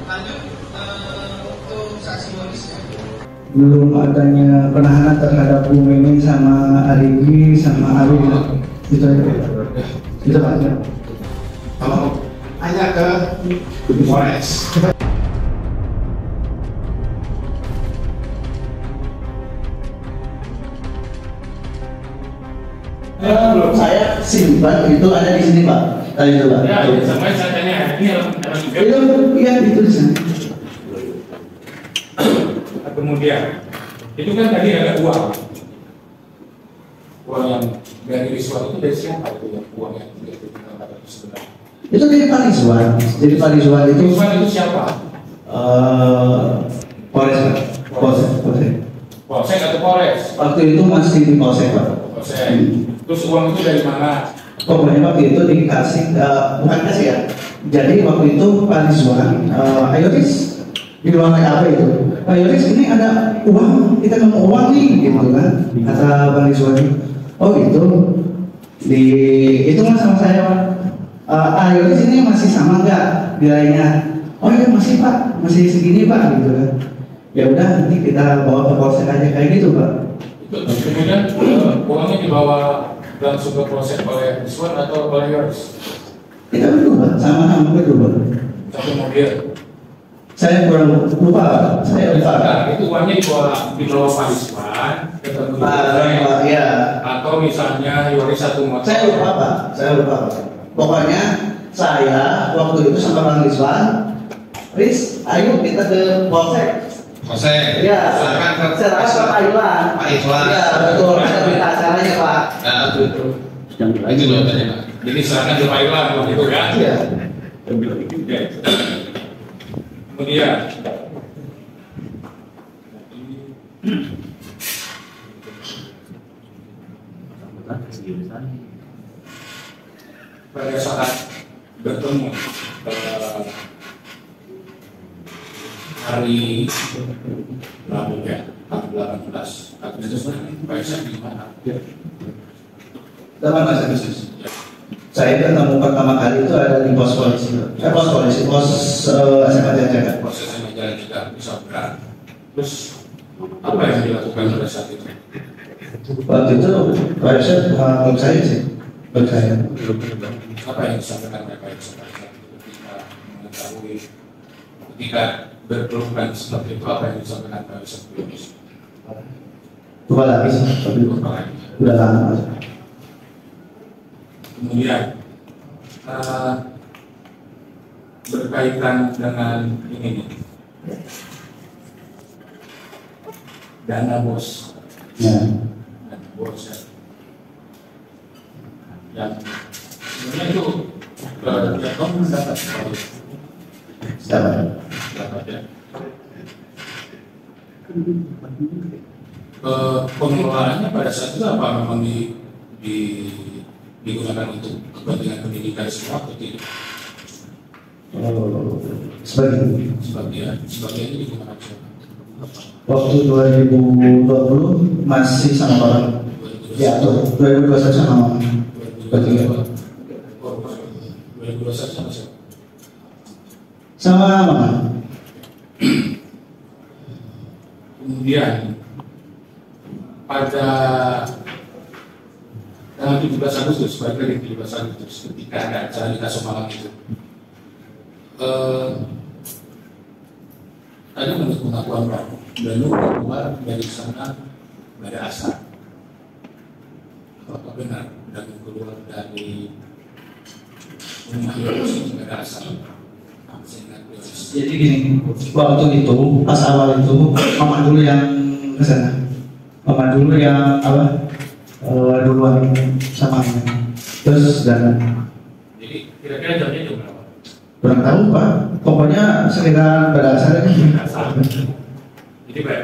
Lanjut untuk saksi Yoris ya. Belum adanya penahanan terhadap Bu Meming sama Arigi sama Ari itu aja. Itu aja. Kalau hanya ke Polres. Saya simpan itu ada di sini Pak. Tadi itu Pak. Ya, sampai saya tanya ini Itu yang itu di sana. kemudian itu kan tadi ada uang yang dari Rizwan itu dari siapa itu yang uang yang sebenarnya? Itu dari Pak Rizwan. Jadi Pak Rizwan itu Rizwan itu siapa? Polres Pak. Polsek. Polsek atau Polres? Waktu itu masih di Polsek Pak. Polsek. Terus uang itu dari mana? Pokoknya waktu itu dikasih, bukan kasih ya. Jadi waktu itu Pak Rizwan, ayo Riz, di ruang apa itu? Ayo Riz, ini ada uang, kita mau uang nih, gitu kan? Kata Pak Rizwan. Oh gitu. Itu mah sama saya Pak. Ayo Riz, ini masih sama nggak nilainya? Oh iya masih Pak, masih segini Pak, gitu kan? Ya udah, nanti kita bawa ke polsek aja kayak gitu Pak. Kemudian uangnya dibawa langsung ke proses oleh Rizwan atau oleh Yoris? Kita berdua, sama-sama berdua. Satu mobil. Saya kurang lupa, saya lupa. Nah, itu uangnya dibawa Pak Rizwan ke tempat Ya. atau misalnya Yoris satu motor. Saya lupa Pak, Pokoknya saya waktu itu sama Bang Rizwan, Riz, ayo kita ke polsek. Polsek. Ya, Silakan ke Pak Iwan. Pak Iwan. Ya, betul. Ada berita acaranya Pak. Nah, itu jawabannya Pak. Jadi silakan ke Pak Iwan begitu ya. Iya. Kemudian pada saat bertemu hari Rabu ya, tanggal 18 Agustus, Pak Isan di mana? 18 Agustus. Saya ketemu pertama kali itu ada di pos polisi. Pos SMA Jakarta. Proses yang jalan juga bisa berat. Terus apa yang dilakukan pada saat itu? Waktu itu Pak Isan menurut saya sih, menurut saya. Apa yang disampaikan oleh Pak Isan ketika mengetahui ketika berpelukan seperti itu, apa yang disampaikan Pak Isan? Lupa lagi sih, tapi udah lama. Kemudian berkaitan dengan ini nih, dana bos, Ya. dana bos ya. Yang sebenarnya itu jatuh mendapat dapat ya. Pengelolaannya pada saat itu apa memang digunakan untuk kepentingan pendidikan semua atau tidak? Sebagian digunakan siapa? Waktu 2020 masih sama orang. Ya, 2021 sama orang. 2021 sama siapa? Sama mama. Kemudian pada tanggal 17 Agustus, balik lagi 17 Agustus ketika ada acara di Kasomalang itu, tadi menurut pengakuan Pak Danu keluar dari sana nggak ada asap. Apakah benar Danu keluar dari rumah Yoris nggak ada asap? Jadi gini, waktu itu pas awal itu mama dulu yang kesana, mama dulu yang apa duluan sama terus dan jadi kira-kira jamnya jam berapa? kurang tahu Pak, pokoknya sekitar pada asalnya. Jadi Pak,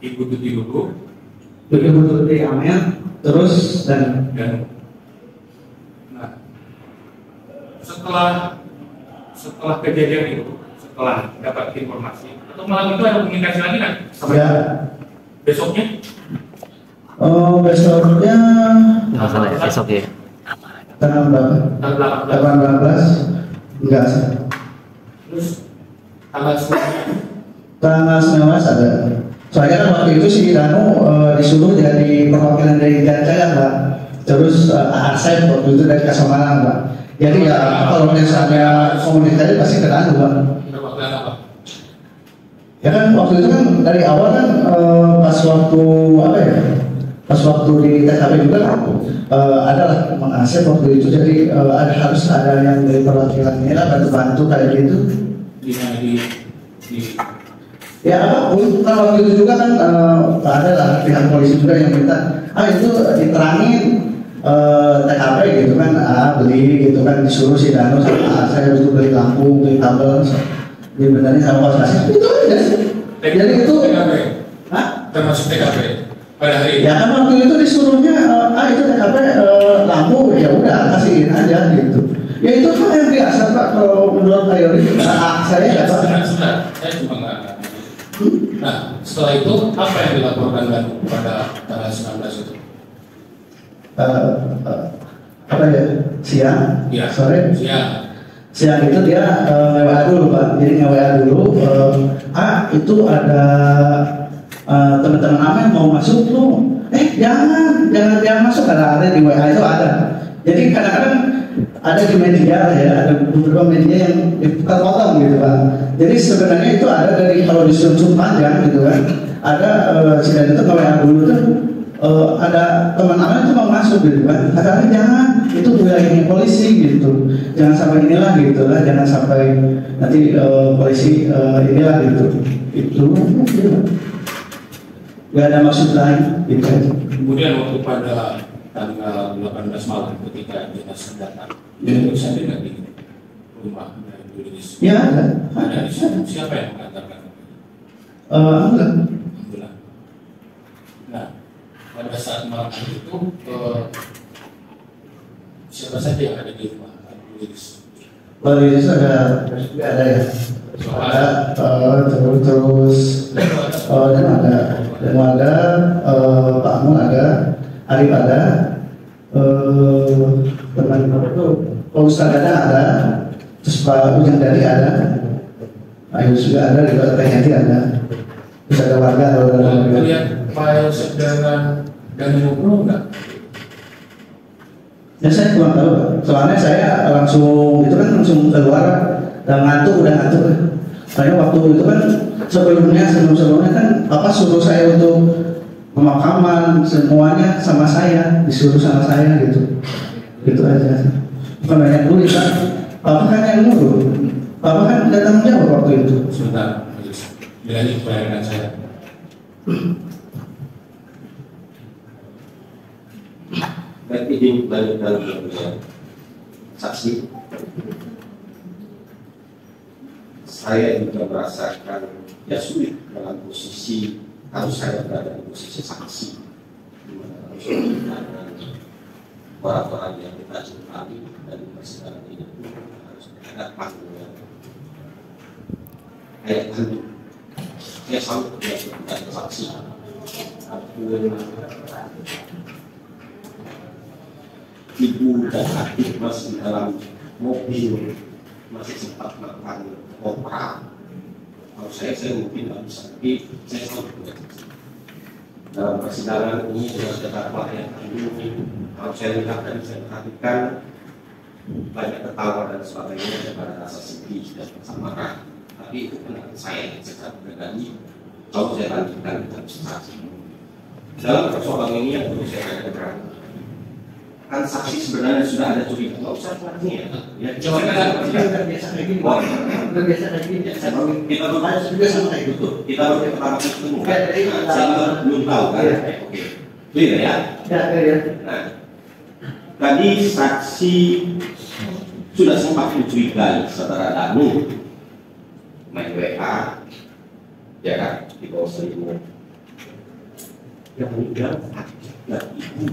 ikuti dulu Betul-betul di Amel terus dan nah setelah kejadian itu, setelah dapat informasi atau malam itu ada komunikasi lagi kan? ya Besoknya? Besoknya Masalah ya, besok ya. tanggal berapa? Tanggal 18. 18 enggak sih. Terus tanggal 19. Tanggal 19 ada. Soalnya kan waktu itu si Danu disuruh jadi perwakilan dari Jajaran Pak. Terus Asep waktu itu dari Kasamaran Pak. Jadi ya kalau misalnya komunikasi pasti ke Danu Pak. Perwakilan apa? Ya kan waktu itu kan dari awal kan pas waktu apa ya? Pas waktu di TKP juga kan adalah Mang Asep waktu itu, jadi harus ada yang dari perwakilannya lah bantu-bantu kayak gitu. Di Ya apapun, kan waktu itu juga kan ada lah pihak polisi juga yang minta, itu diterangin TKP gitu kan, beli gitu kan, disuruh si Danu sama saya harus beli lampu, beli kabel, dibenerin sama kos kasih, itu aja sih. Jadi itu, TKP. Hah? Termasuk TKP pada hari Ya kan waktu itu disuruhnya, itu TKP lampu, ya udah kasihin aja gitu. Ya itu kan yang biasa Pak, kalau menurut Ayori, saya ya Pak. Sebentar, saya cuma nggak. Nah, setelah itu apa yang dilaporkan dan pada tanggal 19 itu? Apa ya? Siang? Ya, Sore? siang. Siang itu dia nge-WA dulu Pak, jadi nge-WA dulu, itu ada teman-teman Amen mau masuk lu, jangan masuk, ada di WA itu ada. Jadi kadang-kadang ada di media ya, ada beberapa media yang terpotong gitu Pak. Jadi sebenarnya itu ada dari kalau disusun panjang gitu kan, ada sidang itu nge-WA dulu tuh, ada teman Amen itu mau masuk gitu kan, kadang-kadang jangan, itu wilayahnya polisi gitu, jangan sampai inilah gitu lah, jangan sampai nanti polisi inilah gitu, itu nggak ada maksud lain gitu. Kemudian waktu pada tanggal 18 malam ketika dinas datang, itu saya tidak di rumah dari Indonesia. Ya ada. Ada di sana. Siapa yang mengantarkan? Enggak. Alhamdulillah. Nah, pada saat malam itu siapa saja yang ada di rumah Indonesia? Kalau di Indonesia ada ya. Ada terus dan ada Pak Mul ada, Arif ada, teman itu Pak Ustadz ada, terus Pak Ujang Dari ada, Ayu juga ada, juga Teh Yanti ada, terus ada warga kalau ada warga. Lihat Pak Yosef dan ngobrol nggak? Ya saya kurang tahu, soalnya saya langsung itu kan langsung keluar dan udah ngantuk. Saya waktu itu kan sebelumnya kan Bapak suruh saya untuk pemakaman semuanya sama saya, disuruh sama saya gitu, gitu aja. Bukan banyak dulu kan, Bapak kan yang ngurus, Bapak kan datang jawab waktu itu. Sebentar, bila ini bayangkan saya. Baik, izin balik dalam saksi. Saya juga merasakan ya sulit dalam posisi harus saya berada di posisi saksi, di mana harus dengan orang-orang yang kita jumpai dari persidangan ini harus berhadapan dengan ayat hantu. Saya selalu berada di saksi. Ibu dan adik masih dalam mobil, masih sempat melakukan opera. Kalau saya mungkin tidak bisa, tapi saya selalu berpikir dalam persidangan ini sudah ada dakwah yang ini. Kalau saya lihat dan saya perhatikan banyak ketawa dan sebagainya, daripada rasa sedih dan kesabaran. Tapi itu pendapat saya secara pribadi. Kalau saya lanjutkan kita bisa saksi. Dalam persoalan ini yang perlu saya katakan, kan saksi sebenarnya sudah ada curiga. Nggak usah lagi ya. Coba kita biasa kayak gini. Biasa kayak gini. kita juga sama kayak gitu. kita baru pertama ketemu kan. Saya belum tahu kan. Oke. Clear ya. Ya. Nah, tadi saksi sudah sempat mencurigai saudara Danu main WA, ya kan, di bawah selimut. Yang meninggal dan ibu.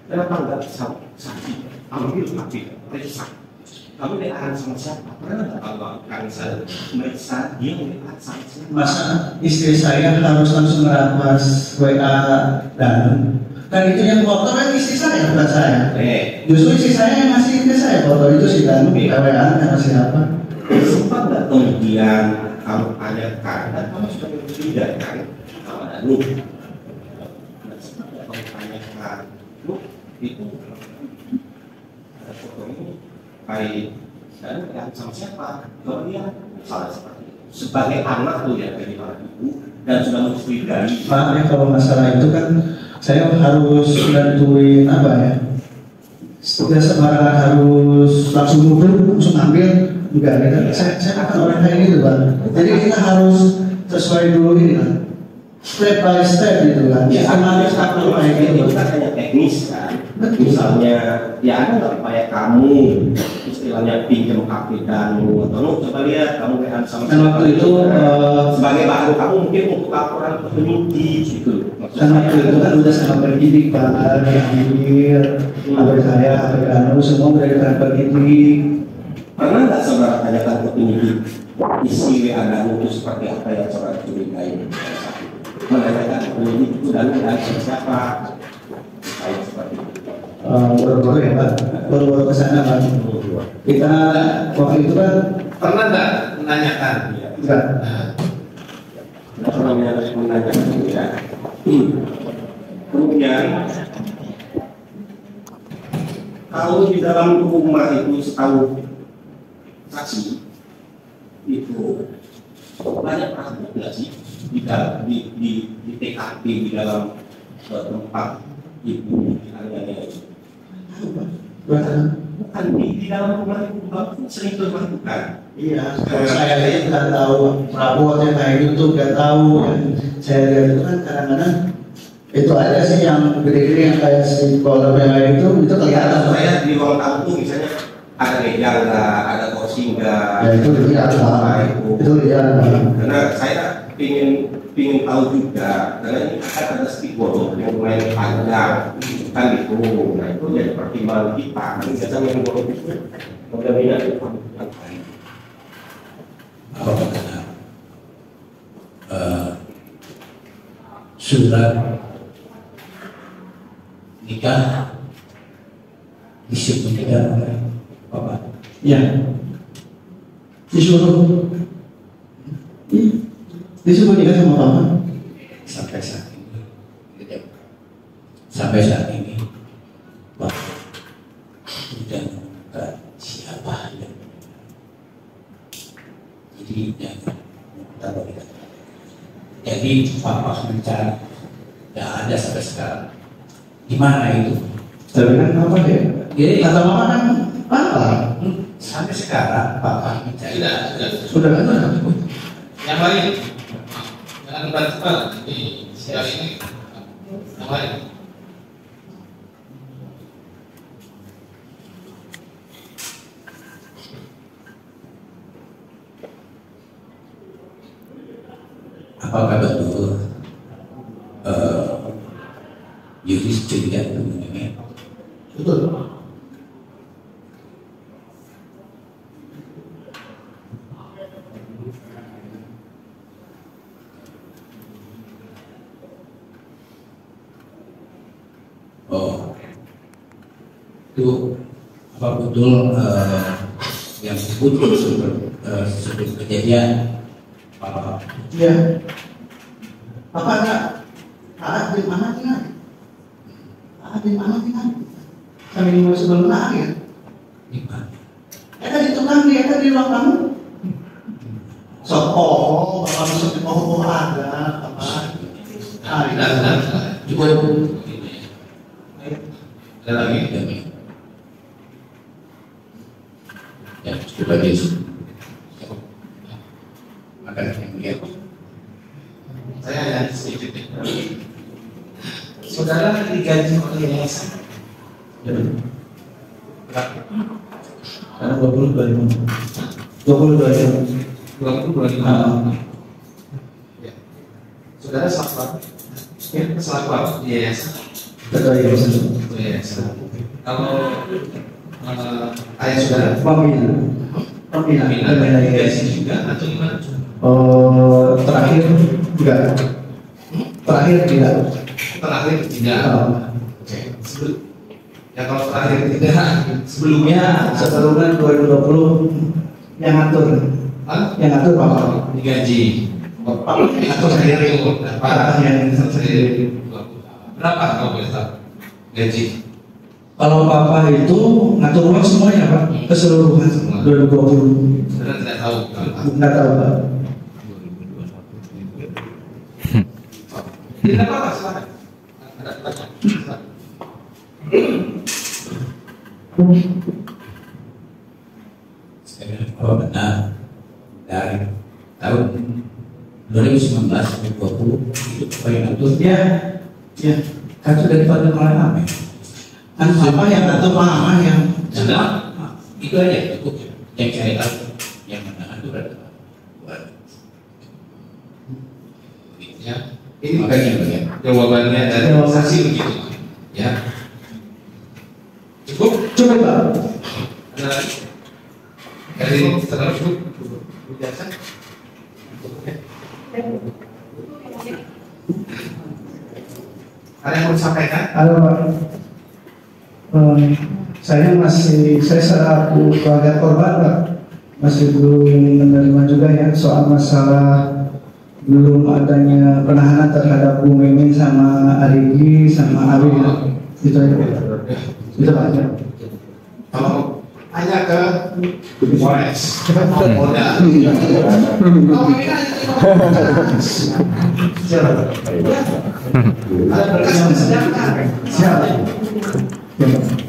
Kenapa enggak saksi ambil mati periksa? Kamu lihat sama siapa? Pernah nggak kalau kami saya meriksa dia melihat saksi? Masa istri saya harus langsung merampas WA dan kan itu yang foto kan istri saya bukan saya. Justru istri saya yang ngasih ke saya foto itu si Danu, WA-nya masih apa? Sempat nggak temui kemudian kamu tanyakan dan kamu sudah membedakan kepada Nuh. Dan setelah kamu tanyakan Nuh itu foto ini baik dan sama siapa? Kalau dia salah seperti itu sebagai anak tuh ya dari orang ibu dan sudah mencurigai. Maaf ya kalau masalah itu kan saya harus bantuin apa ya? Tidak sembarangan harus langsung duduk, langsung ambil, enggak gitu. Saya bukan orang kayak gitu kan. Jadi kita harus sesuai dulu ini kan, step by step gitu kan. Ya, Sistematis apa kayak gitu. itu kan hanya teknis kan. Misalnya, ya ada nggak upaya kamu istilahnya pinjam HP Danu atau Nuh, coba lihat kamu WA sama Dan waktu itu sebagai bahan kamu mungkin untuk laporan ke penyidik gitu. kan waktu itu kan udah sama penyidik Pak, diambil HP saya, HP Danu semua udah di penyidik. Pernah nggak saudara tanyakan ke penyidik isi WA Danu itu seperti apa yang saudara curigai? Menanyakan ke penyidik itu Danu dan siapa? Kayak seperti itu. Baru-baru ya Pak, baru-baru kesana Pak. Kita waktu itu kan Pernah nggak menanyakan? enggak. Nah, pernah menanyakan ya. Kemudian kalau di dalam rumah itu setahu saksi itu banyak praktek nggak sih di TKP di dalam tempat ibu dianiaya itu? Bukan di dalam rumah ibu bapak sering melakukan. Iya, kalau saya lihat nggak tahu rapotnya kayak gitu, nggak tahu. Saya lihat itu kan kadang-kadang itu ada sih yang gede-gede yang kayak si kolom yang kayak itu kelihatan. Saya di ruang tamu tuh misalnya ada meja nggak, ada kursi nggak. Ya itu lihat Pak, itu lihat Pak. Karena saya ingin tahu juga, karena ini akan ada speedboat yang lumayan panjang, kan gitu. Nah itu jadi pertimbangan kita. Kan biasanya yang bodoh itu, mudah-mudahan itu yang lain. Apakah surat nikah disebutkan oleh Bapak? Ya, disuruh, disuruh nikah sama Bapak. Sampai saat ini, sampai saat ini, Bapak tidak menemukan siapa yang jadi Papa mencari, tidak ada sampai sekarang. Di mana itu? Tapi kan apa ya? Jadi Kata Mama kan apa? sampai sekarang Papa mencari. Sudah kan? Yang lain, jangan cepat-cepat. Siapa ini? Yang lain. Apakah betul Yudis curiga dengan Betul. Oh, itu apa betul yang disebut sebelum kejadian Bapak? Iya. Apa enggak? Di mana tinggal? Di mana tinggal? Kami mau sebelum ya. Di mana? Di tukang dia di ruang tamu. Bapak masuk di pohon ada apa? Juga Ada lagi? ya cukup lagi makan yang lihat. Saya ada sedikit. Saudara digaji oleh yayasan. Karena 22 ribu. 22.000. Ya. Saudara selaku ya, selaku apa di yayasan? Ketua yayasan. Yayasan. Kalau ayah saudara Pembina digaji yayasan. juga atau gimana? Terakhir enggak. Terakhir tidak. Terakhir tidak. Oke. Ya kalau terakhir tidak, Sebelumnya 2020 yang ngatur. Yang ngatur Bapak. Digaji. Bapak yang ngatur sendiri. Bapak yang ngatur sendiri. Berapa kalau boleh tahu? Gaji. Kalau Bapak itu ngatur uang semuanya Pak, keseluruhan 2020. Saudara tidak tahu berapa? Nggak tahu Pak. Tidak apa-apa, silakan. Ada pertanyaan? Silakan. Bahwa benar dari tahun 2019 sampai 2020 itu apa yang ngatur Ya, ya. kan sudah dipanggil oleh apa? Kan Bapak yang ngatur Mama yang Sudah, itu aja cukup. Yang saya tahu yang mana ngatur adalah buat Ya, ini makanya bagian. jawabannya dari saksi begitu. Ya. Cukup? cukup Pak. Ada lagi? Dari saudara cukup? Biasa? Ada yang mau disampaikan? Halo Pak. Saya selaku keluarga korban Pak, masih belum menerima juga ya soal masalah belum adanya penahanan terhadap Bu Memi sama Arigi sama Abi ya. Itu aja Pak. Itu Pak. Kalau hanya ke Polres, Polda. Kalau ini kan ada berkas yang disediakan. Siap. Ya, Pak.